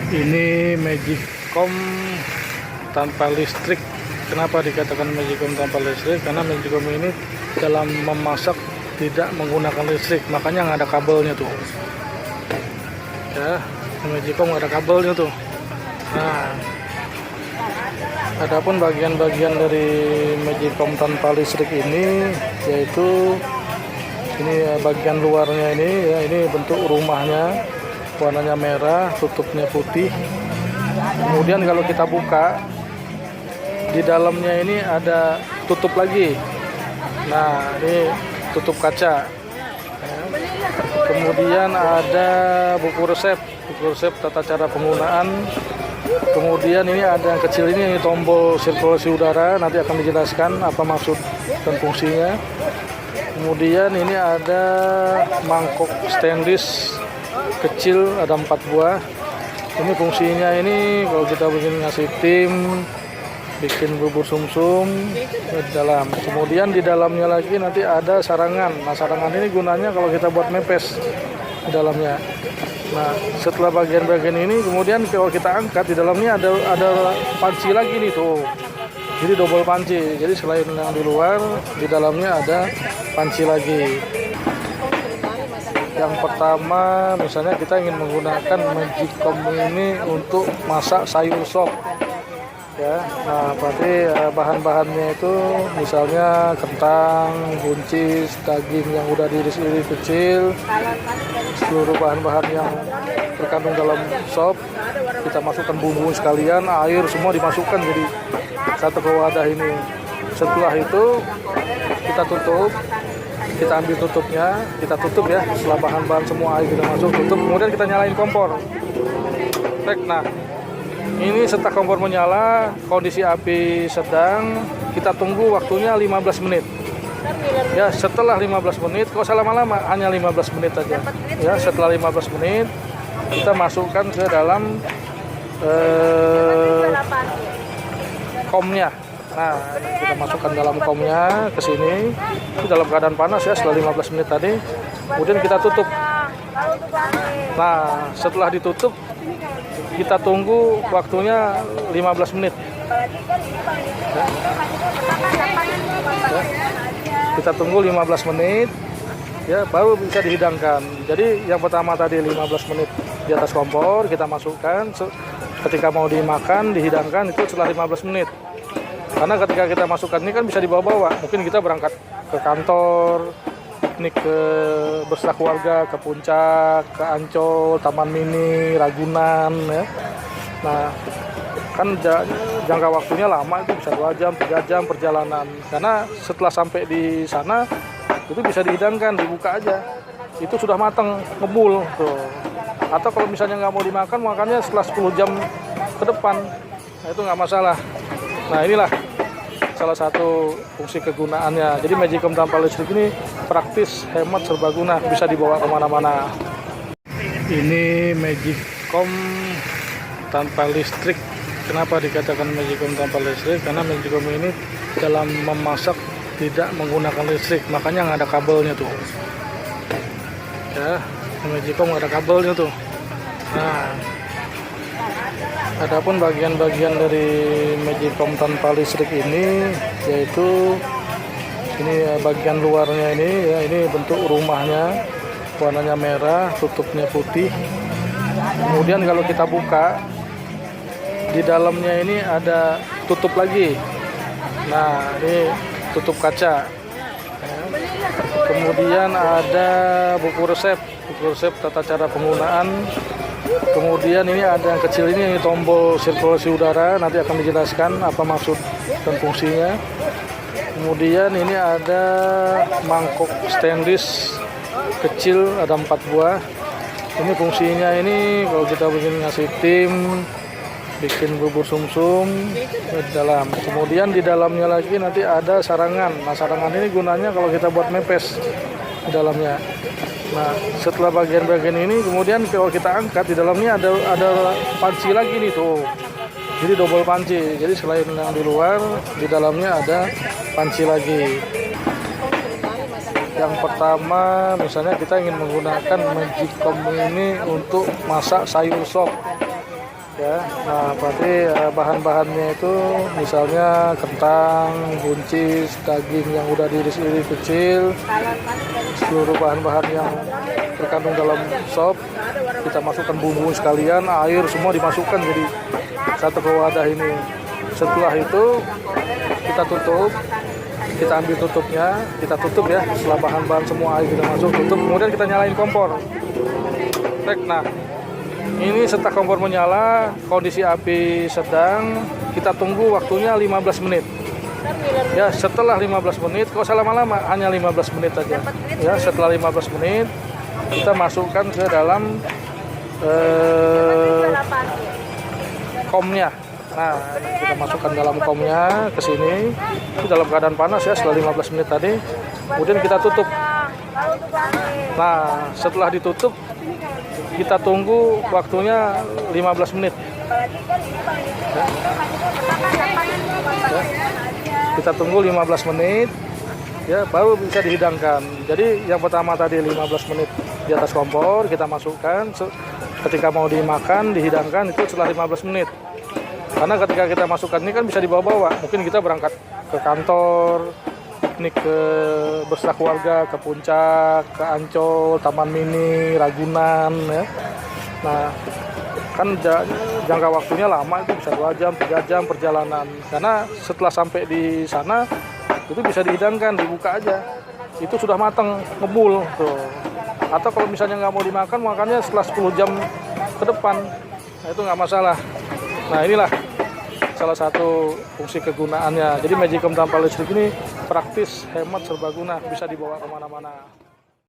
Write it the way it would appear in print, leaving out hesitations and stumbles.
Ini Magicom tanpa listrik. Kenapa dikatakan Magicom tanpa listrik? Karena Magicom ini dalam memasak tidak menggunakan listrik, makanya nggak ada kabelnya tuh. Ya, Magicom nggak ada kabelnya tuh. Nah, adapun bagian-bagian dari Magicom tanpa listrik ini, yaitu ini bagian luarnya ini, ya, ini bentuk rumahnya, warnanya merah, tutupnya putih. Kemudian kalau kita buka, di dalamnya ini ada tutup lagi. Nah, ini tutup kaca. Ya. Kemudian ada buku resep tata cara penggunaan. Kemudian ini ada yang kecil ini tombol sirkulasi udara, nanti akan dijelaskan apa maksud dan fungsinya. Kemudian ini ada mangkok stainless kecil, ada 4 buah. Ini fungsinya ini kalau kita bikin ngasih tim, bikin bubur sumsum di dalam. Kemudian di dalamnya lagi nanti ada sarangan. Nah, sarangan ini gunanya kalau kita buat mepes di dalamnya. Nah, setelah bagian-bagian ini kemudian kalau kita angkat, di dalamnya ada panci lagi nih tuh. Jadi double panci. Jadi selain yang di luar, di dalamnya ada panci lagi. Yang pertama, misalnya kita ingin menggunakan Magicom ini untuk masak sayur sop. Ya, nah berarti bahan-bahannya itu misalnya kentang, buncis, daging yang udah diiris-iris kecil, seluruh bahan-bahan yang terkandung dalam sop kita masukkan bumbu sekalian, air semua dimasukkan jadi satu ke wadah ini. Setelah itu kita tutup, kita ambil tutupnya, kita tutup ya. Setelah bahan-bahan semua air kita masuk, tutup, kemudian kita nyalain kompor. Nah, ini setelah kompor menyala, kondisi api sedang, kita tunggu waktunya 15 menit. Ya, setelah 15 menit, kalau usah lama-lama, hanya 15 menit aja. Ya, setelah 15 menit, kita masukkan ke dalam komnya. Nah, kita masukkan dalam komnya ke sini. Itu dalam keadaan panas ya, setelah 15 menit tadi. Kemudian kita tutup. Nah, setelah ditutup, kita tunggu waktunya 15 menit. Ya. Kita tunggu 15 menit, ya, baru bisa dihidangkan. Jadi yang pertama tadi 15 menit di atas kompor, kita masukkan. Ketika mau dimakan, dihidangkan itu setelah 15 menit. Karena ketika kita masukkan ini kan bisa dibawa-bawa. Mungkin kita berangkat ke kantor, piknik ke bersama keluarga, ke Puncak, ke Ancol, Taman Mini, Ragunan, ya. Nah, kan jangka waktunya lama, itu bisa 2 jam, 3 jam perjalanan. Karena setelah sampai di sana, itu bisa dihidangkan, dibuka aja. Itu sudah matang, ngebul tuh. Atau kalau misalnya nggak mau dimakan, makannya setelah 10 jam ke depan. Nah, itu nggak masalah. Nah, inilah salah satu fungsi kegunaannya. Jadi Magicom tanpa listrik ini praktis, hemat, serbaguna, bisa dibawa kemana-mana. Ini Magicom tanpa listrik. Kenapa dikatakan Magicom tanpa listrik? Karena Magicom ini dalam memasak tidak menggunakan listrik, makanya nggak ada kabelnya tuh. Ya, Magicom nggak ada kabelnya tuh. Nah, adapun bagian-bagian dari Magicom tanpa listrik ini, yaitu ini bagian luarnya ini, ya, ini bentuk rumahnya, warnanya merah, tutupnya putih. Kemudian kalau kita buka, di dalamnya ini ada tutup lagi. Nah, ini tutup kaca. Ya. Kemudian ada buku resep tata cara penggunaan. Kemudian ini ada yang kecil ini tombol sirkulasi udara, nanti akan dijelaskan apa maksud dan fungsinya. Kemudian ini ada mangkok stainless kecil, ada 4 buah. Ini fungsinya ini kalau kita bikin ngasih tim, bikin bubur sumsum di dalam. Kemudian di dalamnya lagi nanti ada sarangan. Nah, sarangan ini gunanya kalau kita buat mepes di dalamnya. Nah, setelah bagian-bagian ini kemudian kalau kita angkat, di dalamnya ada panci lagi nih tuh. Jadi double panci. Jadi selain yang di luar, di dalamnya ada panci lagi. Yang pertama, misalnya kita ingin menggunakan Magicom ini untuk masak sayur sop. ya. Nah, berarti bahan-bahannya itu misalnya kentang, buncis, daging yang udah diiris-iris kecil, seluruh bahan-bahan yang terkandung dalam sop kita masukkan bumbu sekalian, air semua dimasukkan jadi satu ke wadah ini. Setelah itu kita tutup, kita ambil tutupnya, kita tutup ya. Setelah bahan-bahan semua air kita masuk, tutup, kemudian kita nyalain kompor. Nah, ini setelah kompor menyala, kondisi api sedang, kita tunggu waktunya 15 menit. Ya, setelah 15 menit, kalau usah lama-lama, hanya 15 menit saja. Ya, setelah 15 menit, kita masukkan ke dalam komnya. Nah, kita masukkan dalam komnya ke sini. Itu dalam keadaan panas ya, setelah 15 menit tadi. Kemudian kita tutup. Nah, setelah ditutup, kita tunggu waktunya 15 menit. Ya. Kita tunggu 15 menit, ya baru bisa dihidangkan. Jadi yang pertama tadi 15 menit di atas kompor, kita masukkan. Ketika mau dimakan, dihidangkan itu setelah 15 menit. Karena ketika kita masukkan ini kan bisa dibawa-bawa. Mungkin kita berangkat ke kantor, piknik ke bersama keluarga, ke Puncak, ke Ancol, Taman Mini, Ragunan ya. Nah, kan jangka waktunya lama, itu bisa 2 jam, 3 jam perjalanan. Karena setelah sampai di sana itu bisa dihidangkan, dibuka aja. Itu sudah matang, ngebul tuh. Atau kalau misalnya nggak mau dimakan, makannya setelah 10 jam ke depan. Nah, itu nggak masalah. Nah, inilah salah satu fungsi kegunaannya. Jadi Magicom tanpa listrik ini praktis, hemat, serbaguna, bisa dibawa kemana-mana.